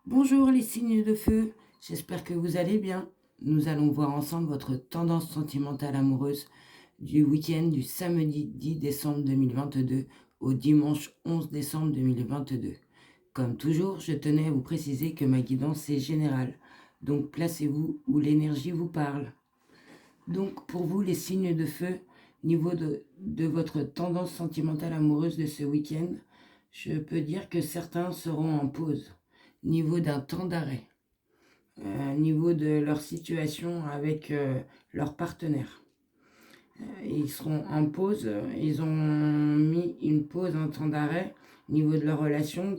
Bonjour les signes de feu, j'espère que vous allez bien. Nous allons voir ensemble votre tendance sentimentale amoureuse du week-end du samedi 10 décembre 2022 au dimanche 11 décembre 2022. Comme toujours, je tenais à vous préciser que ma guidance est générale, donc placez-vous où l'énergie vous parle. Donc pour vous les signes de feu, niveau de votre tendance sentimentale amoureuse de ce week-end, je peux dire que certains seront en pause, niveau d'un temps d'arrêt, niveau de leur situation avec leur partenaire. Ils seront en pause, ils ont mis une pause, un temps d'arrêt, niveau de leur relation,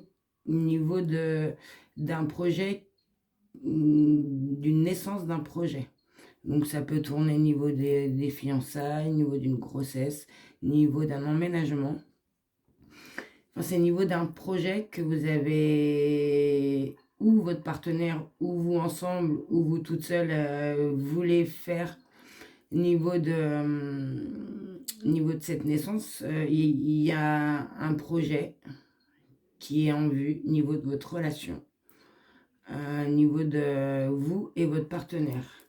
niveau d'un projet, d'une naissance d'un projet. Donc ça peut tourner niveau des fiançailles, niveau d'une grossesse, niveau d'un emménagement. Enfin, c'est niveau d'un projet que vous avez, ou votre partenaire, ou vous ensemble, ou vous toute seule voulez faire niveau de cette naissance. Il y a un projet qui est en vue, niveau de votre relation, niveau de vous et votre partenaire.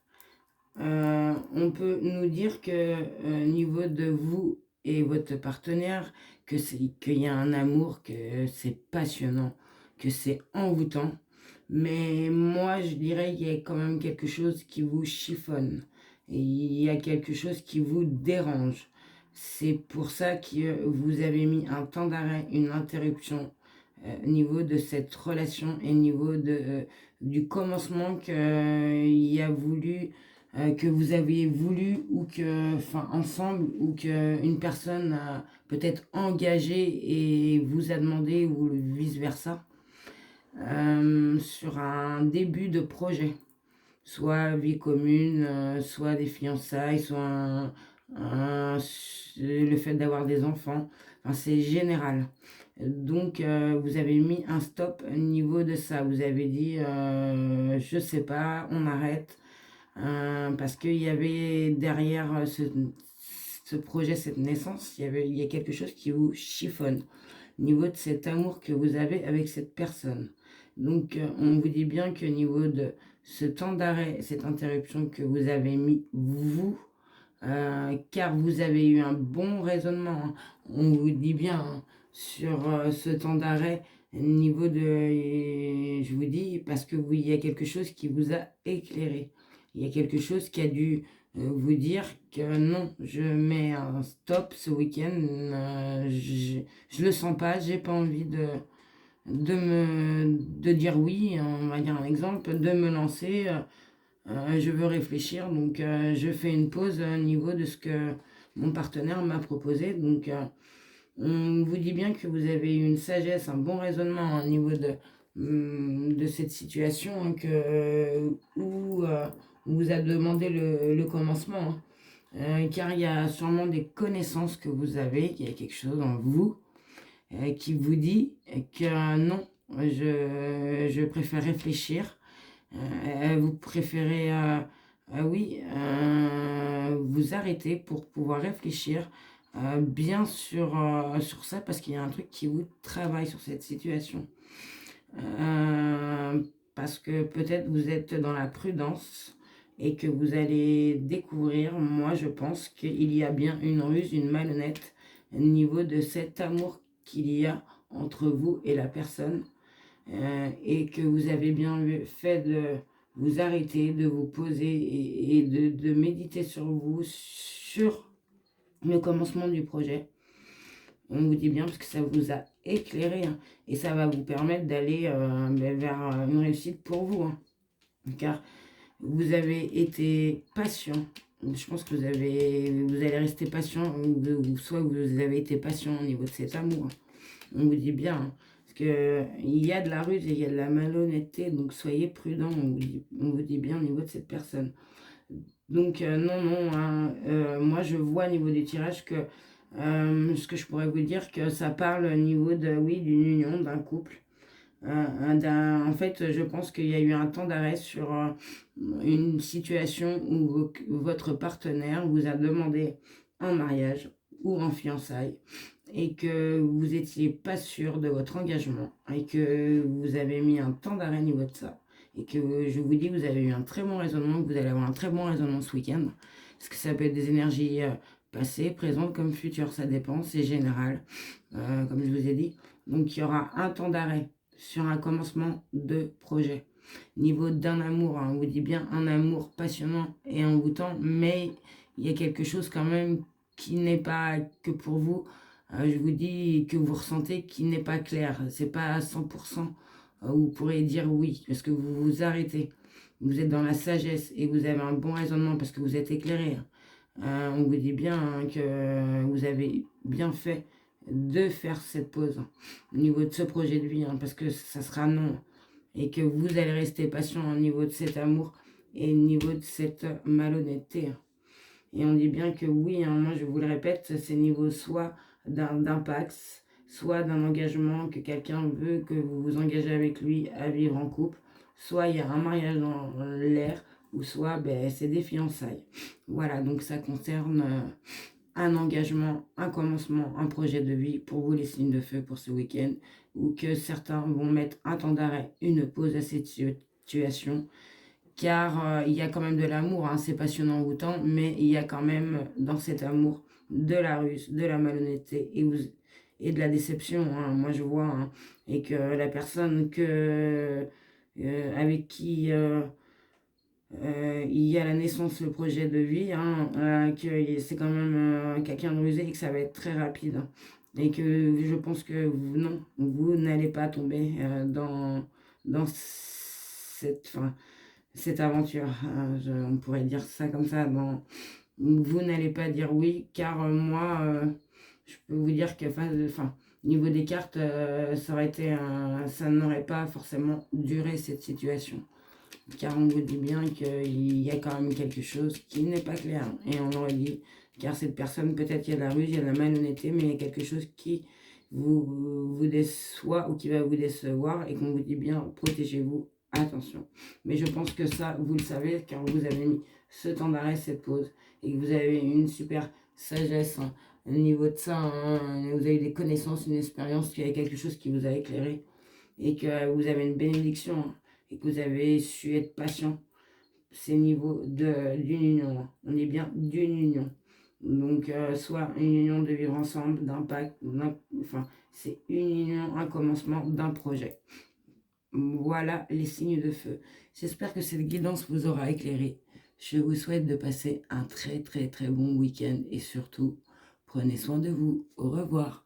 On peut nous dire que niveau de vous et votre partenaire, qu'il y a un amour, que c'est passionnant, que c'est envoûtant. Mais moi, je dirais qu'il y a quand même quelque chose qui vous chiffonne. Et il y a quelque chose qui vous dérange. C'est pour ça que vous avez mis un temps d'arrêt, une interruption niveau de cette relation et niveau du commencement qu'il a voulu que vous avez voulu ou que, enfin, ensemble, ou que une personne a peut-être engagé et vous a demandé ou vice-versa, sur un début de projet, soit vie commune, soit des fiançailles, soit le fait d'avoir des enfants, enfin, c'est général. Donc, vous avez mis un stop au niveau de ça. Vous avez dit, je sais pas, on arrête. Parce qu'il y avait derrière ce projet, cette naissance, il y a quelque chose qui vous chiffonne au niveau de cet amour que vous avez avec cette personne. Donc on vous dit bien que au niveau de ce temps d'arrêt, cette interruption que vous avez mis vous, car vous avez eu un bon raisonnement, hein. On vous dit bien, hein, sur ce temps d'arrêt, niveau de, je vous dis, parce que il y a quelque chose qui vous a éclairé. Il y a quelque chose qui a dû vous dire que non, je mets un stop ce week-end, je le sens pas, j'ai pas envie de dire oui, on va dire un exemple, de me lancer, je veux réfléchir, donc je fais une pause au niveau de ce que mon partenaire m'a proposé. Donc on vous dit bien que vous avez une sagesse, un bon raisonnement au niveau de cette situation, hein, où on vous a demandé le commencement, hein. Car il y a sûrement des connaissances que vous avez, qu'il y a quelque chose en vous qui vous dit que non, je préfère réfléchir. Vous préférez, oui, vous arrêter pour pouvoir réfléchir bien sur ça, parce qu'il y a un truc qui vous travaille sur cette situation. Parce que peut-être vous êtes dans la prudence et que vous allez découvrir, moi je pense qu'il y a bien une ruse, une malhonnête au niveau de cet amour qu'il y a entre vous et la personne, et que vous avez bien fait de vous arrêter, de vous poser et de méditer sur vous, sur le commencement du projet. On vous dit bien parce que ça vous a éclairé, hein, et ça va vous permettre d'aller vers une réussite pour vous, hein, car vous avez été patient. Je pense que vous allez rester patient, ou soit vous avez été patient au niveau de cet amour, hein. On vous dit bien, hein, parce que il y a de la ruse et il y a de la malhonnêteté, donc soyez prudent. On vous dit bien au niveau de cette personne. Donc non, non, hein, moi je vois au niveau du tirage que ce que je pourrais vous dire, que ça parle au niveau de, oui, d'une union, d'un couple. En fait, je pense qu'il y a eu un temps d'arrêt sur une situation où votre partenaire vous a demandé en mariage ou en fiançailles. et que vous n'étiez pas sûr de votre engagement et que vous avez mis un temps d'arrêt au niveau de ça. Et que je vous dis, vous avez eu un très bon raisonnement, que vous allez avoir un très bon raisonnement ce week-end. Parce que ça peut être des énergies passées, présentes comme futures, ça dépend, c'est général, comme je vous ai dit. Donc il y aura un temps d'arrêt sur un commencement de projet. Niveau d'un amour, hein, on vous dit bien un amour passionnant et envoûtant, mais il y a quelque chose quand même qui n'est pas que pour vous. Je vous dis que vous ressentez qui n'est pas clair. C'est pas à 100% où vous pourrez dire oui, parce que vous vous arrêtez. Vous êtes dans la sagesse et vous avez un bon raisonnement parce que vous êtes éclairé. On vous dit bien que vous avez bien fait de faire cette pause au niveau de ce projet de vie, parce que ça sera non. Et que vous allez rester patient au niveau de cet amour et au niveau de cette malhonnêteté. Et on dit bien que oui, moi je vous le répète, c'est niveau soit d'un Pax, soit d'un engagement que quelqu'un veut que vous vous engagez avec lui à vivre en couple, soit il y a un mariage dans l'air, ou soit c'est des fiançailles. Voilà, donc ça concerne un engagement, un commencement, un projet de vie pour vous les signes de feu pour ce week-end, ou que certains vont mettre un temps d'arrêt, une pause à cette situation, car il y a quand même de l'amour, c'est passionnant autant, mais il y a quand même dans cet amour de la ruse, de la malhonnêteté et de la déception, moi je vois, et que la personne avec qui il y a la naissance, le projet de vie, que c'est quand même quelqu'un de rusé et que ça va être très rapide, et que je pense que non, vous n'allez pas tomber dans cette aventure, on pourrait dire ça comme ça, vous n'allez pas dire oui, car moi, je peux vous dire que, au niveau des cartes, ça n'aurait pas forcément duré cette situation. Car on vous dit bien qu'il y a quand même quelque chose qui n'est pas clair. Et on aurait dit, car cette personne, peut-être qu'il y a de la ruse, il y a de la malhonnêteté, mais il y a quelque chose qui vous déçoit ou qui va vous décevoir et qu'on vous dit bien, protégez-vous, attention. Mais je pense que ça, vous le savez, car vous avez mis ce temps d'arrêt, cette pause, et que vous avez une super sagesse au niveau de ça. Vous avez des connaissances, une expérience, qu'il y a quelque chose qui vous a éclairé et que vous avez une bénédiction, et que vous avez su être patient. C'est niveau d'une union. On est bien d'une union. Donc, soit une union de vivre ensemble, d'impact, c'est une union, un commencement d'un projet. Voilà les signes de feu. J'espère que cette guidance vous aura éclairé. Je vous souhaite de passer un très très très bon week-end et surtout, prenez soin de vous. Au revoir.